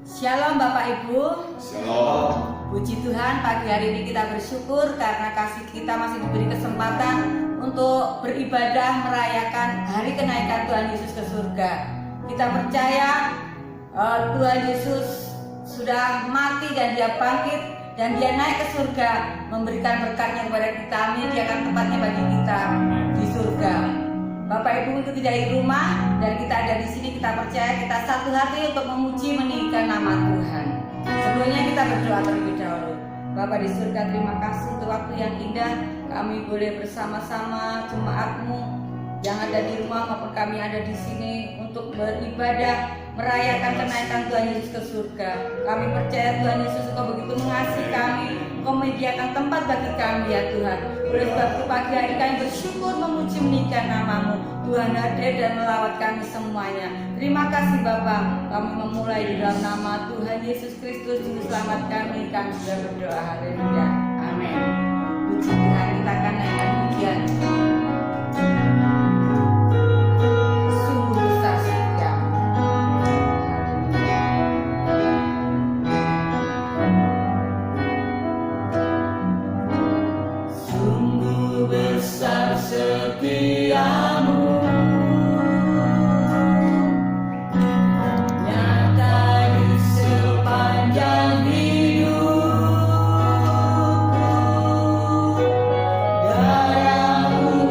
Shalom Bapak Ibu. Shalom. Puji Tuhan, pagi hari ini kita bersyukur karena kasih kita masih diberi kesempatan untuk beribadah merayakan hari kenaikan Tuhan Yesus ke surga. Kita percaya Tuhan Yesus sudah mati dan Dia bangkit dan Dia naik ke surga, memberikan berkatnya kepada kita, menyediakan tempatnya bagi kita di surga. Bapak Ibu mengikuti dari rumah dan kita ada di sini, kita percaya kita satu hati untuk memuji meninggikan nama Tuhan. Sebelumnya kita berdoa terlebih dahulu. Bapa di surga, terima kasih untuk waktu yang indah kami boleh bersama-sama jemaat-Mu yang ada di rumah maupun kami ada di sini untuk beribadah merayakan kenaikan Tuhan Yesus ke surga. Kami percaya Tuhan Yesus Engkau begitu mengasihi kami, Engkau menyediakan tempat bagi kami ya Tuhan. Oleh sebab itu pagi hari kami bersyukur memuji meninggikan nama-Mu. Tuhan hadir dan melawat kami semuanya. Terima kasih Bapa. Kami memulai di dalam nama Tuhan Yesus Kristus Juru Selamat kami sudah berdoa. Haleluya. Amin. Puji Tuhan, kita akan naikkan pujian. Setiamu nyata di sepanjang hidupku, darahmu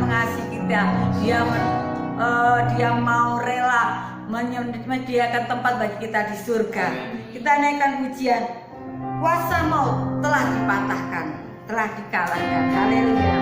mengasihi kita. Dia mau rela menyediakan tempat bagi kita di surga. Kita naikkan pujian. Kuasa maut telah dipatahkan, telah dikalahkan. Haleluya.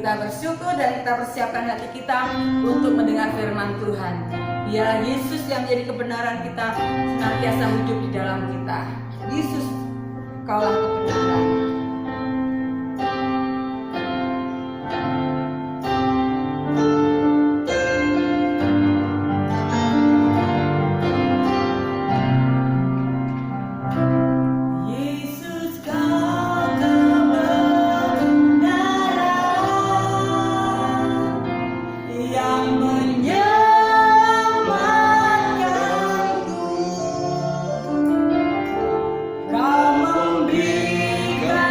Kita bersyukur dan kita persiapkan hati kita untuk mendengar firman Tuhan. Biarlah Yesus yang menjadi kebenaran kita senantiasa hidup di dalam kita. Yesus, Kaulah kebenaran. Kau memberikan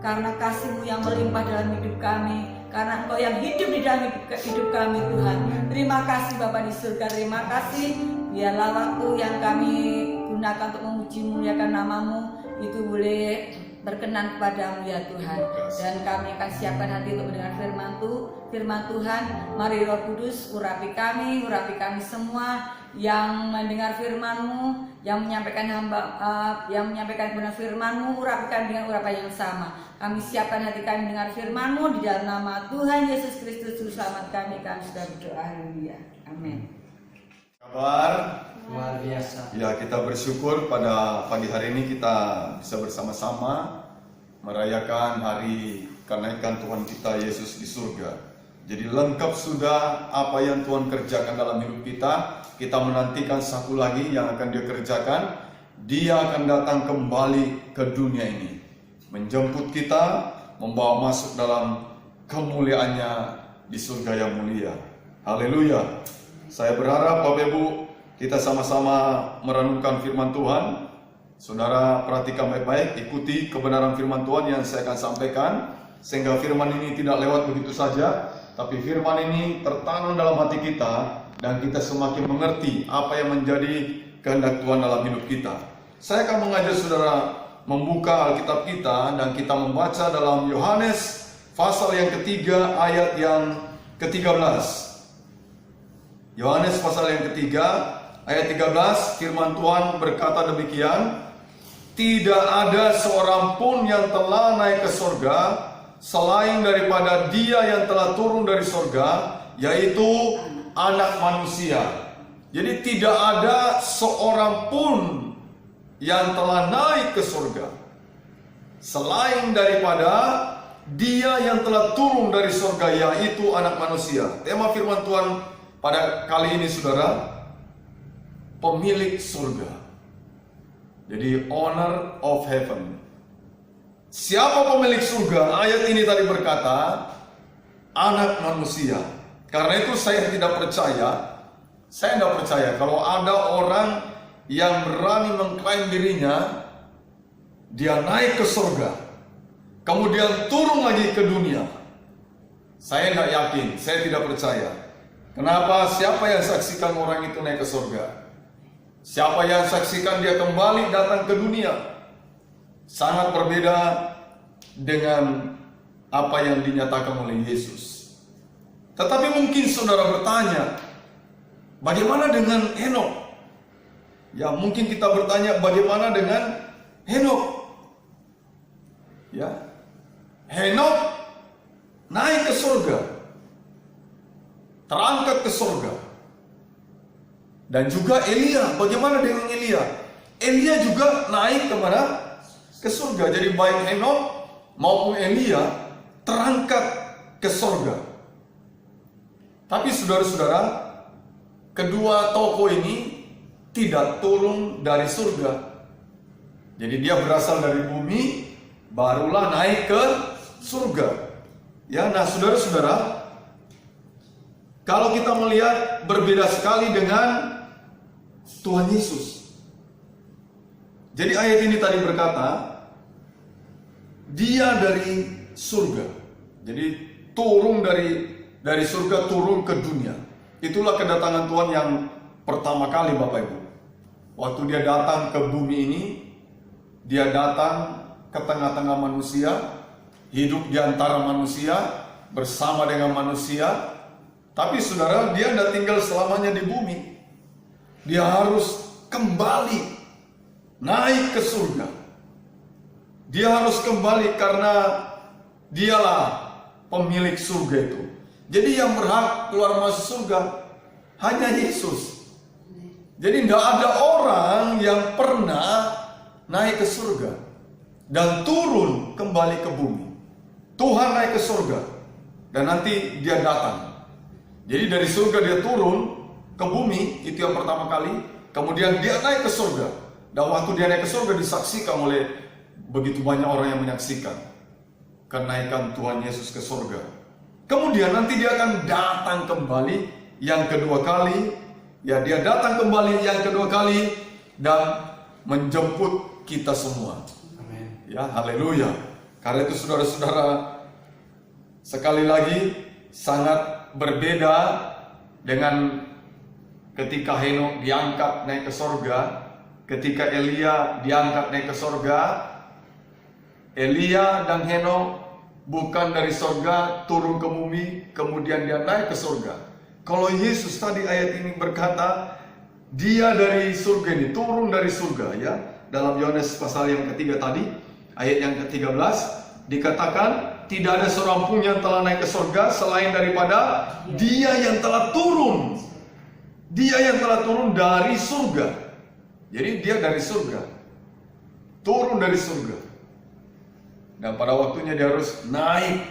karena kasih-Mu yang melimpah dalam hidup kami, karena Engkau yang hidup di dalam hidup kami Tuhan. Terima kasih Bapa di surga, terima kasih. Biarlah waktu yang kami gunakan untuk memuji muliakan nama-Mu itu boleh berkenan kepadamu ya Tuhan. Dan kami akan siapkan hati untuk mendengar firman Tuhan. Mari Roh Kudus urapi kami semua yang mendengar firman-Mu, yang menyampaikan kebenaran firman-Mu, urapikan dengan urapan yang sama. Kami siapkan hati kami mendengar firman-Mu di dalam nama Tuhan Yesus Kristus Juru Selamat kami sudah berdoa. Haleluya. Amin. Kabar Luar biasa. ya, kita bersyukur pada pagi hari ini kita bisa bersama-sama merayakan hari kenaikan Tuhan kita Yesus di surga. Jadi lengkap sudah apa yang Tuhan kerjakan dalam hidup kita. Kita menantikan satu lagi yang akan Dia kerjakan. Dia akan datang kembali ke dunia ini, menjemput kita, membawa masuk dalam kemuliaannya di surga yang mulia. Haleluya. Saya berharap Bapak Ibu kita sama-sama merenungkan firman Tuhan. Saudara perhatikan baik-baik, ikuti kebenaran firman Tuhan yang saya akan sampaikan, sehingga firman ini tidak lewat begitu saja, tapi firman ini tertanam dalam hati kita dan kita semakin mengerti apa yang menjadi kehendak Tuhan dalam hidup kita. Saya akan mengajak saudara membuka Alkitab kita dan kita membaca dalam Yohanes pasal yang ketiga ayat yang ke-13. Yohanes pasal yang ketiga ayat 13, firman Tuhan berkata demikian, tidak ada seorang pun yang telah naik ke surga selain daripada Dia yang telah turun dari surga, yaitu Anak Manusia. Jadi tidak ada seorang pun yang telah naik ke surga selain daripada Dia yang telah turun dari surga, yaitu Anak Manusia. Tema firman Tuhan pada kali ini saudara, pemilik surga. Jadi owner of heaven. Siapa pemilik surga? Ayat ini tadi berkata Anak Manusia. Karena itu saya tidak percaya kalau ada orang yang berani mengklaim dirinya dia naik ke surga, kemudian turun lagi ke dunia. Saya nggak yakin, saya tidak percaya. Kenapa? Siapa yang saksikan orang itu naik ke surga? Siapa yang saksikan dia kembali datang ke dunia? Sangat berbeda dengan apa yang dinyatakan oleh Yesus. Tetapi mungkin saudara bertanya, bagaimana dengan Henokh? Ya, mungkin kita bertanya, bagaimana dengan Henokh? Ya, Henokh naik ke surga, terangkat ke surga. Dan juga Elia, bagaimana dengan Elia? Elia juga naik kemana? Ke surga. Jadi baik Henokh maupun Elia terangkat ke surga. Tapi saudara-saudara, kedua tokoh ini tidak turun dari surga. Jadi dia berasal dari bumi, barulah naik ke surga. Ya, nah saudara-saudara, kalau kita melihat berbeda sekali dengan Tuhan Yesus. Jadi ayat ini tadi berkata, Dia dari surga. Jadi turun dari surga turun ke dunia. Itulah kedatangan Tuhan yang pertama kali Bapak Ibu. Waktu Dia datang ke bumi ini, Dia datang ke tengah-tengah manusia, hidup di antara manusia, bersama dengan manusia. Tapi saudara, Dia tidak tinggal selamanya di bumi. Dia harus kembali naik ke surga. Dia harus kembali karena Dialah pemilik surga itu. Jadi yang berhak keluar masuk surga hanya Yesus. Jadi tidak ada orang yang pernah naik ke surga dan turun kembali ke bumi. Tuhan naik ke surga dan nanti Dia datang. Jadi dari surga Dia turun ke bumi, itu yang pertama kali. Kemudian Dia naik ke surga. Dan waktu Dia naik ke surga disaksikan oleh begitu banyak orang yang menyaksikan kenaikan Tuhan Yesus ke surga. Kemudian nanti Dia akan datang kembali yang kedua kali. Ya, Dia datang kembali yang kedua kali dan menjemput kita semua. Amin. Ya, haleluya. Karena itu saudara-saudara, sekali lagi sangat berbeda dengan ketika Henokh diangkat naik ke sorga, ketika Elia diangkat naik ke sorga. Elia dan Henokh bukan dari sorga turun ke bumi, kemudian dia naik ke sorga. Kalau Yesus tadi ayat ini berkata, dia dari surga ini, turun dari surga ya. Dalam Yohanes pasal yang ketiga tadi, ayat yang ke-13, dikatakan, tidak ada seorang pun yang telah naik ke surga selain daripada dia yang telah turun. Dia yang telah turun dari surga. Jadi dia dari surga, turun dari surga. Dan pada waktunya dia harus naik.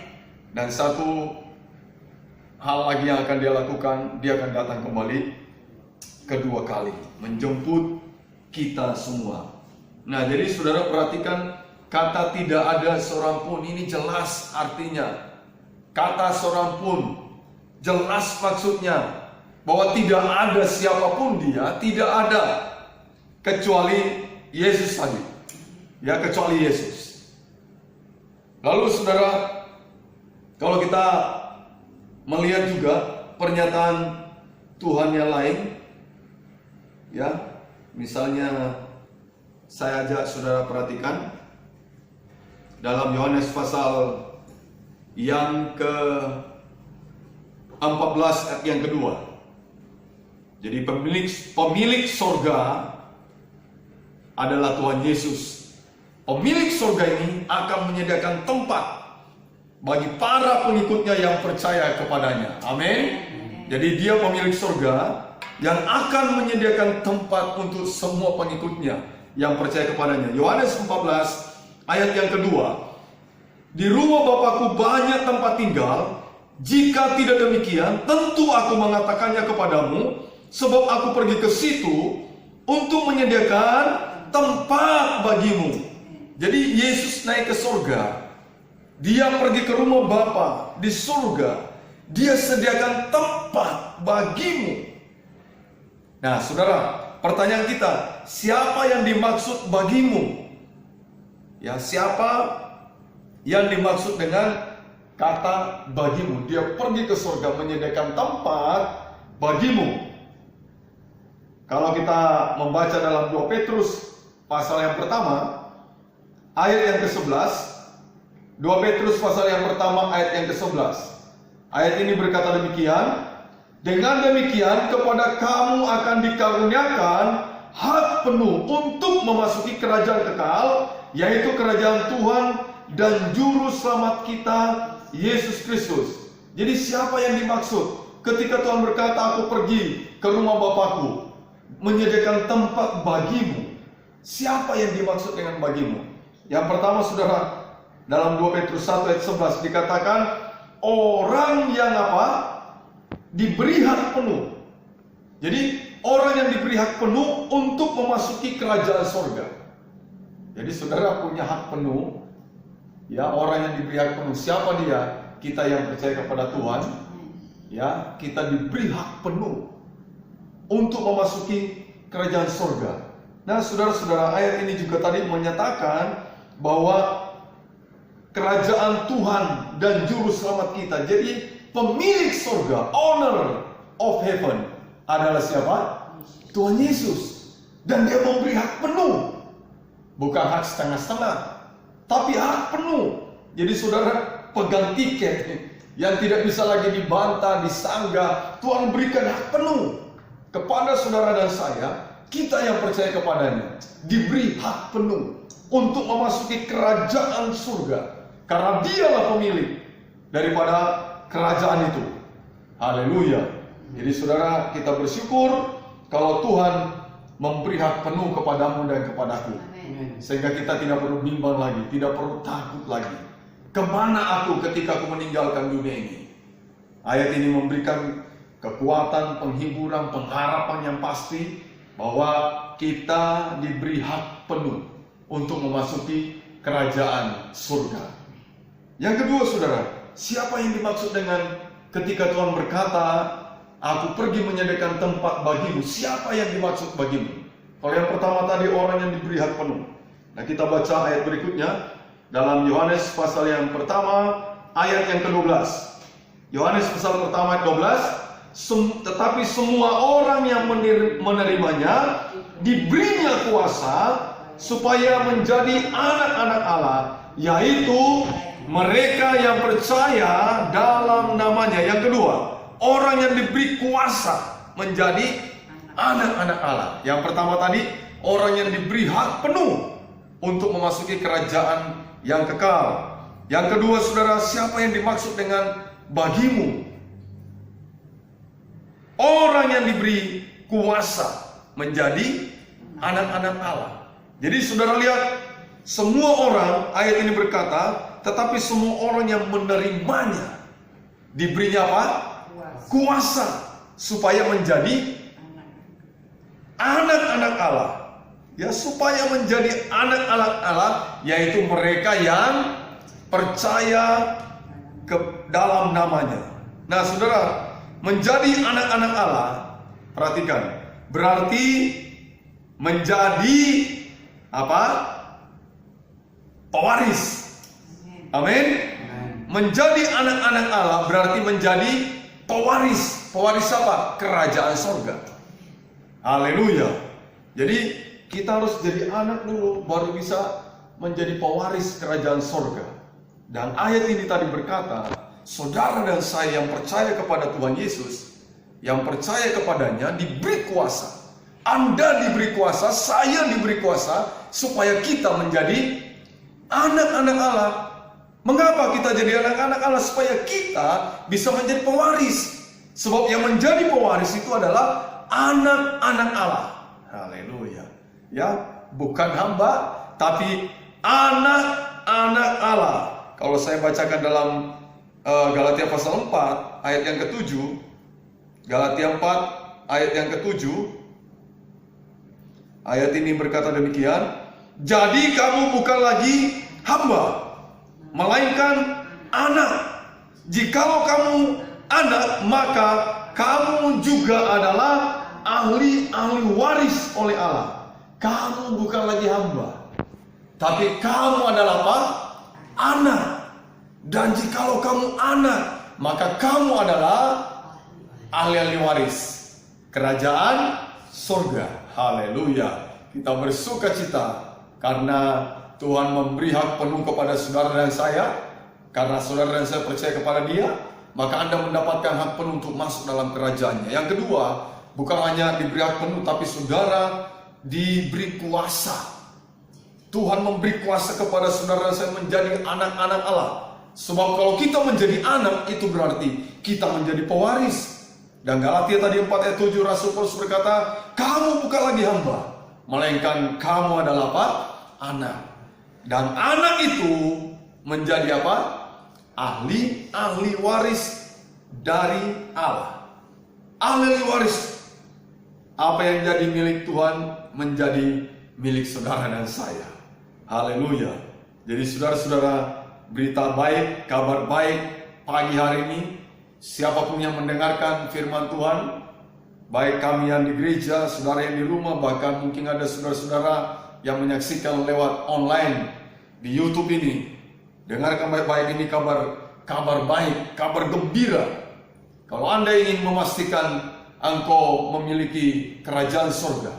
Dan satu hal lagi yang akan dia lakukan, dia akan datang kembali kedua kali, menjemput kita semua. Nah, jadi saudara perhatikan kata tidak ada seorang pun, ini jelas artinya. Kata seorang pun, jelas maksudnya. Bahwa tidak ada siapapun dia, tidak ada. Kecuali Yesus tadi. Ya, kecuali Yesus. Lalu saudara, kalau kita melihat juga pernyataan Tuhan yang lain, ya, misalnya saya ajak saudara perhatikan dalam Yohanes pasal yang ke-14 ayat yang kedua. Jadi pemilik sorga adalah Tuhan Yesus. Pemilik surga ini akan menyediakan tempat bagi para pengikutnya yang percaya kepadanya. Amin. Jadi dia pemilik surga yang akan menyediakan tempat untuk semua pengikutnya yang percaya kepadanya. Yohanes 14 ayat yang kedua. Di rumah Bapakku banyak tempat tinggal. Jika tidak demikian, tentu aku mengatakannya kepadamu, sebab aku pergi ke situ untuk menyediakan tempat bagimu. Jadi Yesus naik ke surga, dia pergi ke rumah Bapa di surga, dia sediakan tempat bagimu. Nah saudara, pertanyaan kita, siapa yang dimaksud bagimu? Ya, siapa yang dimaksud dengan kata bagimu? Dia pergi ke surga menyediakan tempat bagimu. Kalau kita membaca dalam 2 Petrus pasal yang pertama, ayat yang ke-11, 2 Petrus pasal yang pertama ayat yang ke-11. Ayat ini berkata demikian, dengan demikian kepada kamu akan dikaruniakan hak penuh untuk memasuki kerajaan kekal, yaitu kerajaan Tuhan dan juru selamat kita, Yesus Kristus. Jadi siapa yang dimaksud ketika Tuhan berkata, aku pergi ke rumah Bapakku menyediakan tempat bagimu? Siapa yang dimaksud dengan bagimu? Yang pertama saudara, dalam 2 Petrus 1 ayat 11 dikatakan orang yang apa? Diberi hak penuh. Jadi orang yang diberi hak penuh untuk memasuki kerajaan surga. Jadi saudara punya hak penuh. Ya, orang yang diberi hak penuh. Siapa dia? Kita yang percaya kepada Tuhan. Ya, kita diberi hak penuh untuk memasuki kerajaan surga. Nah saudara-saudara, ayat ini juga tadi menyatakan bahwa kerajaan Tuhan dan juru selamat kita, jadi pemilik surga, owner of heaven adalah siapa? Tuhan Yesus. Dan dia memberi hak penuh, bukan hak setengah-setengah, tapi hak penuh. Jadi saudara pegang tiket yang tidak bisa lagi dibantah, disanggah. Tuhan berikan hak penuh kepada saudara dan saya, kita yang percaya kepadanya, diberi hak penuh untuk memasuki kerajaan surga, karena dialah pemilik daripada kerajaan itu. Haleluya. Jadi saudara, kita bersyukur kalau Tuhan memberi hak penuh kepadamu dan kepadaku. Sehingga kita tidak perlu bimbang lagi, tidak perlu takut lagi. Kemana aku ketika aku meninggalkan dunia ini? Ayat ini memberikan kekuatan, penghiburan, pengharapan yang pasti bahwa kita diberi hak penuh untuk memasuki kerajaan surga. Yang kedua saudara, siapa yang dimaksud dengan ketika Tuhan berkata, aku pergi menyediakan tempat bagimu? Siapa yang dimaksud bagimu? Kalau yang pertama tadi orang yang diberi hak penuh. Nah kita baca ayat berikutnya, dalam Yohanes pasal yang pertama ayat yang ke-12. Yohanes pasal pertama ayat 12, tetapi semua orang yang menerimanya diberinya kuasa supaya menjadi anak-anak Allah, yaitu mereka yang percaya dalam namanya. Yang kedua, orang yang diberi kuasa menjadi anak-anak Allah. Yang pertama tadi, orang yang diberi hak penuh untuk memasuki kerajaan yang kekal. Yang kedua, saudara, siapa yang dimaksud dengan bagimu? Orang yang diberi kuasa menjadi anak-anak Allah. Jadi saudara lihat, semua orang, ayat ini berkata, tetapi semua orang yang menerimanya diberinya apa? Kuasa supaya menjadi anak-anak Allah. Ya, supaya menjadi anak-anak Allah, yaitu mereka yang percaya ke dalam namanya. Nah, saudara, menjadi anak-anak Allah, perhatikan, berarti menjadi apa? Pewaris. Amin. Menjadi anak-anak Allah berarti menjadi pewaris. Pewaris apa? Kerajaan sorga. Haleluya. Jadi kita harus jadi anak dulu, baru bisa menjadi pewaris kerajaan sorga. Dan ayat ini tadi berkata, saudara dan saya yang percaya kepada Tuhan Yesus, yang percaya kepadanya diberi kuasa. Anda diberi kuasa, saya diberi kuasa, supaya kita menjadi anak-anak Allah. Mengapa kita jadi anak-anak Allah? Supaya kita bisa menjadi pewaris. Sebab yang menjadi pewaris itu adalah anak-anak Allah. Haleluya. Ya, bukan hamba, tapi anak-anak Allah. Kalau saya bacakan dalam Galatia pasal 4 ayat yang ke-7, Galatia 4 ayat yang ke-7, ayat ini berkata demikian, jadi kamu bukan lagi hamba, melainkan anak. Jikalau kamu anak, maka kamu juga adalah ahli-ahli waris oleh Allah. Kamu bukan lagi hamba, tapi kamu adalah apa? Anak. Dan jikalau kamu anak, maka kamu adalah ahli-ahli waris kerajaan surga. Haleluya. Kita bersuka cita karena Tuhan memberi hak penuh kepada saudara dan saya. Karena saudara dan saya percaya kepada Dia, maka Anda mendapatkan hak penuh untuk masuk dalam kerajaannya. Yang kedua, bukan hanya diberi hak penuh, tapi saudara diberi kuasa. Tuhan memberi kuasa kepada saudara dan saya menjadi anak-anak Allah. Sebab kalau kita menjadi anak, itu berarti kita menjadi pewaris. Dan Galatia tadi 4 ayat 7, Rasul Paulus berkata, kamu bukan lagi hamba, melainkan kamu adalah apa? Anak. Dan anak itu menjadi apa? Ahli waris dari Allah. Ahli waris. Apa yang jadi milik Tuhan menjadi milik saudara dan saya. Haleluya. Jadi saudara-saudara, berita baik, kabar baik pagi hari ini, siapapun yang mendengarkan firman Tuhan, baik kami yang di gereja, saudara yang di rumah, bahkan mungkin ada saudara-saudara yang menyaksikan lewat online di YouTube ini, dengarkan baik-baik ini kabar baik, kabar gembira. Kalau Anda ingin memastikan engkau memiliki kerajaan surga,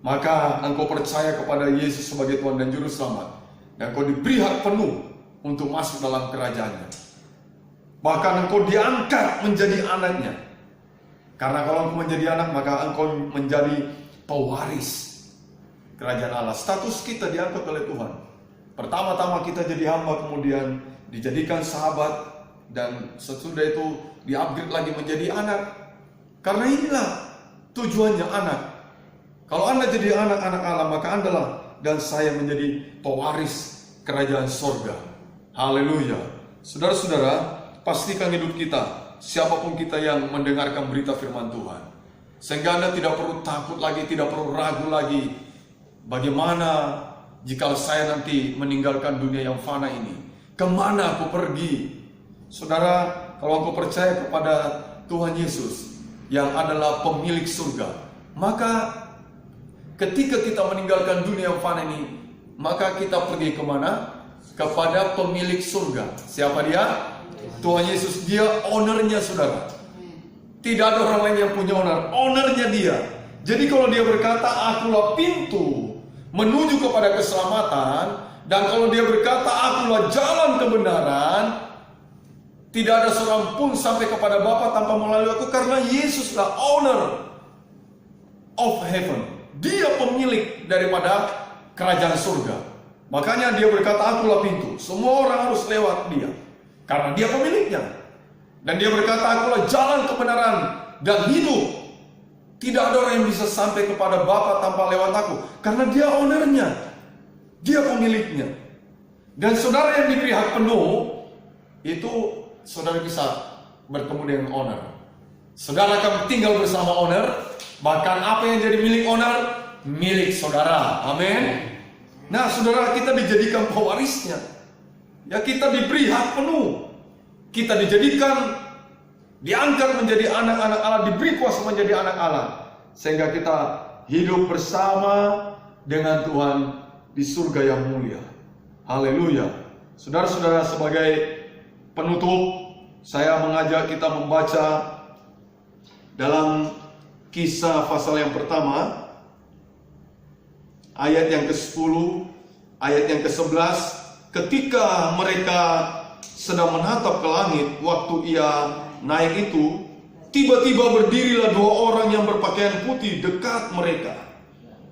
maka engkau percaya kepada Yesus sebagai Tuhan dan Juru Selamat, dan engkau diberi hak penuh untuk masuk dalam kerajaannya. Bahkan engkau diangkat menjadi anaknya. Karena kalau engkau menjadi anak, maka engkau menjadi pewaris kerajaan Allah. Status kita diangkat oleh Tuhan. Pertama-tama kita jadi hamba, kemudian dijadikan sahabat, dan sesudah itu di-upgrade lagi menjadi anak. Karena inilah tujuannya anak. Kalau Anda jadi anak-anak Allah, maka Anda dan saya menjadi pewaris kerajaan surga. Haleluya. Saudara-saudara, pastikan hidup kita, siapapun kita yang mendengarkan berita firman Tuhan, sehingga Anda tidak perlu takut lagi, tidak perlu ragu lagi. Bagaimana jika saya nanti meninggalkan dunia yang fana ini? Kemana aku pergi? Saudara, kalau aku percaya kepada Tuhan Yesus yang adalah pemilik surga, maka ketika kita meninggalkan dunia yang fana ini, maka kita pergi kemana? kepada pemilik surga. Siapa dia? Tuhan Yesus. Dia ownernya, saudara. Tidak ada orang lain yang punya ownernya dia. Jadi kalau dia berkata, akulah pintu menuju kepada keselamatan, dan kalau dia berkata, akulah jalan kebenaran, tidak ada seorang pun sampai kepada Bapa tanpa melalui aku, karena Yesuslah owner of heaven. Dia pemilik daripada kerajaan surga. Makanya dia berkata, akulah pintu. Semua orang harus lewat dia, karena dia pemiliknya. Dan dia berkata, akulah jalan kebenaran dan hidup. Tidak ada orang yang bisa sampai kepada Bapa tanpa lewat aku, karena dia ownernya. Dia pemiliknya. Dan saudara yang diberi hak penuh, itu saudara bisa bertemu dengan owner. Saudara akan tinggal bersama owner. Bahkan apa yang jadi milik owner, milik saudara. Amin. Nah, saudara, kita dijadikan pewarisnya. Ya, kita diberi hak penuh. Kita dijadikan, diangkat menjadi anak-anak Allah, diberi kuasa menjadi anak Allah, sehingga kita hidup bersama dengan Tuhan di surga yang mulia. Haleluya. Saudara-saudara, sebagai penutup, saya mengajak kita membaca dalam Kisah pasal yang pertama, ayat yang ke-10, ayat yang ke-11. Ketika mereka sedang menatap ke langit, waktu ia naik itu, tiba-tiba berdirilah dua orang yang berpakaian putih dekat mereka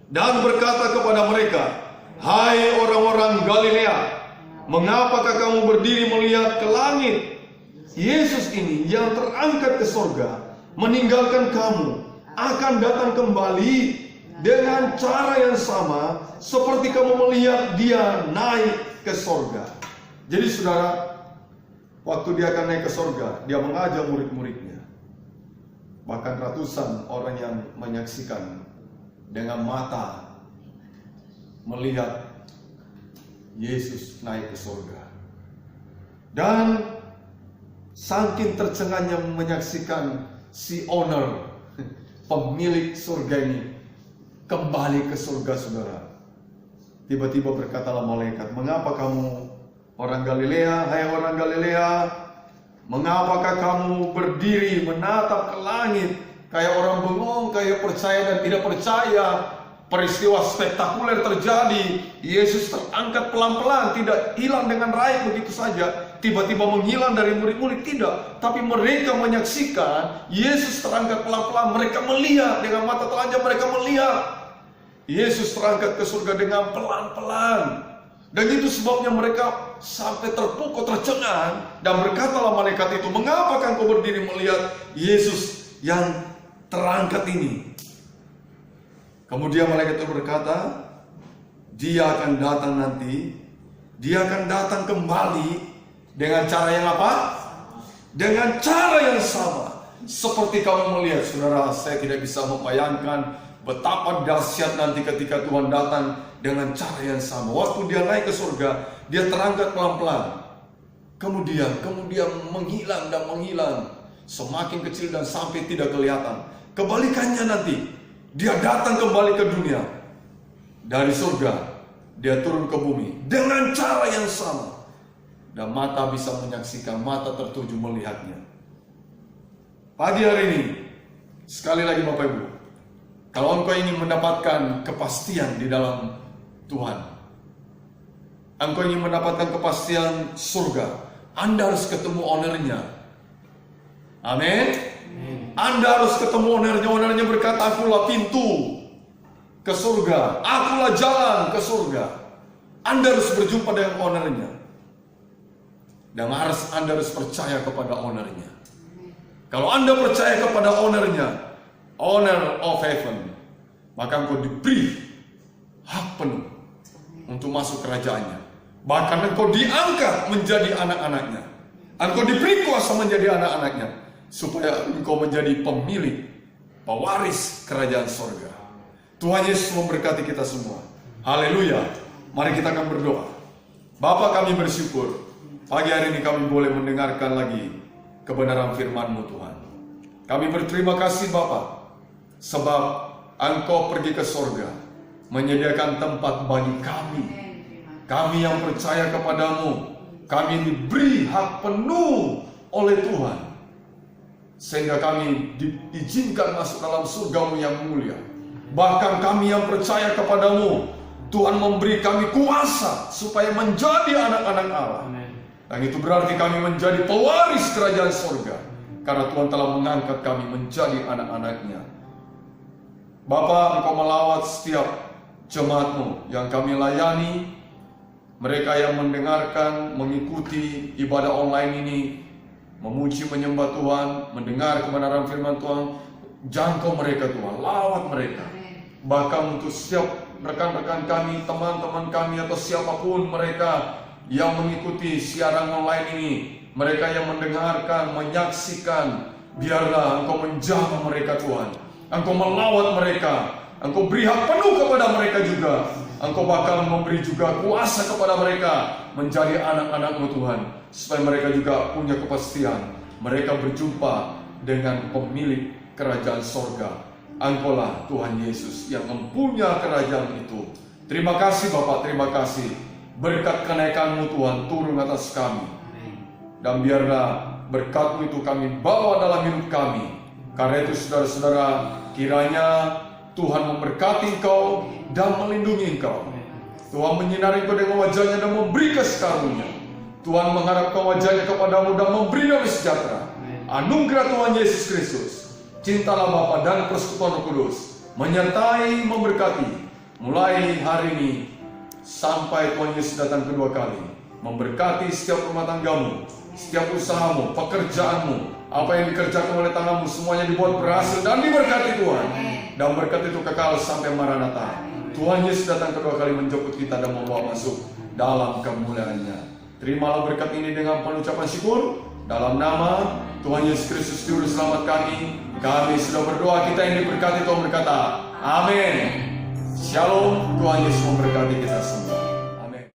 dan berkata kepada mereka, hai orang-orang Galilea, mengapakah kamu berdiri melihat ke langit? Yesus ini yang terangkat ke surga meninggalkan kamu akan datang kembali dengan cara yang sama seperti kamu melihat dia naik ke surga. Jadi saudara, waktu dia akan naik ke surga, dia mengajak murid-muridnya. Bahkan ratusan orang yang menyaksikan dengan mata, melihat Yesus naik ke surga. Dan saking tercengangnya menyaksikan si owner, pemilik surga ini kembali ke surga, saudara. Tiba-tiba berkatalah malaikat, mengapa kamu orang Galilea, hai orang Galilea, mengapakah kamu berdiri menatap ke langit kayak orang bengong, kayak percaya dan tidak percaya? Peristiwa spektakuler terjadi. Yesus terangkat pelan-pelan, tidak hilang dengan raib begitu saja, tiba-tiba menghilang dari murid-murid, tidak. Tapi mereka menyaksikan Yesus terangkat pelan-pelan. Mereka melihat dengan mata telanjang, mereka melihat Yesus terangkat ke surga dengan pelan-pelan. Dan itu sebabnya mereka sampai terpukul, tercengang, dan berkatalah malaikat itu, mengapa engkau berdiri melihat Yesus yang terangkat ini? Kemudian malaikat itu berkata, dia akan datang nanti, dia akan datang kembali dengan cara yang apa? Dengan cara yang sama seperti kamu melihat. Saudara, saya tidak bisa membayangkan betapa dahsyat nanti ketika Tuhan datang dengan cara yang sama. Waktu dia naik ke surga, dia terangkat pelan-pelan, kemudian menghilang dan menghilang, semakin kecil dan sampai tidak kelihatan. Kebalikannya nanti, dia datang kembali ke dunia. Dari surga, dia turun ke bumi dengan cara yang sama. Dan mata bisa menyaksikan, mata tertuju melihatnya. Pagi hari ini, sekali lagi Bapak Ibu, kalau engkau ingin mendapatkan kepastian di dalam Tuhan, engkau ingin mendapatkan kepastian surga, Anda harus ketemu ownernya. Amin. Anda harus ketemu ownernya. Ownernya berkata, akulah pintu ke surga, akulah jalan ke surga. Anda harus berjumpa dengan ownernya. Dan Anda harus percaya kepada ownernya. Kalau Anda percaya kepada ownernya, owner of heaven, maka engkau diberi hak penuh untuk masuk kerajaannya. Bahkan engkau diangkat menjadi anak-anaknya. Engkau diberi kuasa menjadi anak-anaknya, supaya engkau menjadi pemilik, pewaris kerajaan surga. Tuhan Yesus memberkati kita semua. Haleluya. Mari kita akan berdoa. Bapa, kami bersyukur pagi hari ini kami boleh mendengarkan lagi kebenaran firman-Mu, Tuhan. Kami berterima kasih Bapa, sebab Engkau pergi ke surga, menyediakan tempat bagi kami. kami yang percaya kepadamu, kami diberi hak penuh oleh Tuhan, sehingga kami diizinkan masuk dalam surga-Mu yang mulia. Bahkan kami yang percaya kepadamu, Tuhan memberi kami kuasa supaya menjadi anak-anak Allah. Dan itu berarti kami menjadi pewaris kerajaan surga, karena Tuhan telah mengangkat kami menjadi anak-anak-Nya. Bapa, Engkau melawat setiap jemaat-Mu yang kami layani, mereka yang mendengarkan, mengikuti ibadah online ini, memuji menyembah Tuhan, mendengar kebenaran firman Tuhan. Jangkau mereka Tuhan, lawat mereka. Bahkan untuk setiap rekan-rekan kami, teman-teman kami, atau siapapun mereka yang mengikuti siaran online ini, mereka yang mendengarkan, menyaksikan, biarlah Engkau menjaga mereka Tuhan. Engkau melawat mereka, Engkau beri hak penuh kepada mereka juga. Engkau bakal memberi juga kuasa kepada mereka menjadi anak-anak-Mu Tuhan, supaya mereka juga punya kepastian mereka berjumpa dengan pemilik kerajaan sorga. Engkaulah Tuhan Yesus yang mempunyai kerajaan itu. Terima kasih Bapak, terima kasih. Berkat kenaikan-Mu Tuhan turun atas kami, dan biarlah berkat-Mu itu kami bawa dalam hidup kami. Karena itu saudara-saudara, kiranya Tuhan memberkati engkau dan melindungi engkau. Tuhan menyinari engkau dengan wajah-Nya dan memberi kasih karunia. Tuhan mengharapkan wajah-Nya kepadamu dan memberi damai sejahtera. Anugerah Tuhan Yesus Kristus, cintalah Bapa dan persekutuan Roh Kudus menyertai, memberkati mulai hari ini sampai Tuhan Yesus datang kedua kali. Memberkati setiap rumah tanggamu, setiap usahamu, pekerjaanmu, apa yang dikerjakan oleh tanganmu, semuanya dibuat berhasil dan diberkati Tuhan. Dan berkat itu kekal sampai Maranatha. Tuhan Yesus datang kedua kali menjemput kita dan membawa masuk dalam kemuliaan-Nya. Terimalah berkat ini dengan pengucapan syukur. Dalam nama Tuhan Yesus Kristus Juru Selamat kami sudah berdoa. Kita yang diberkati, Tuhan berkata, amin. Shalom, Tuhan Yesus memberkati kita semua.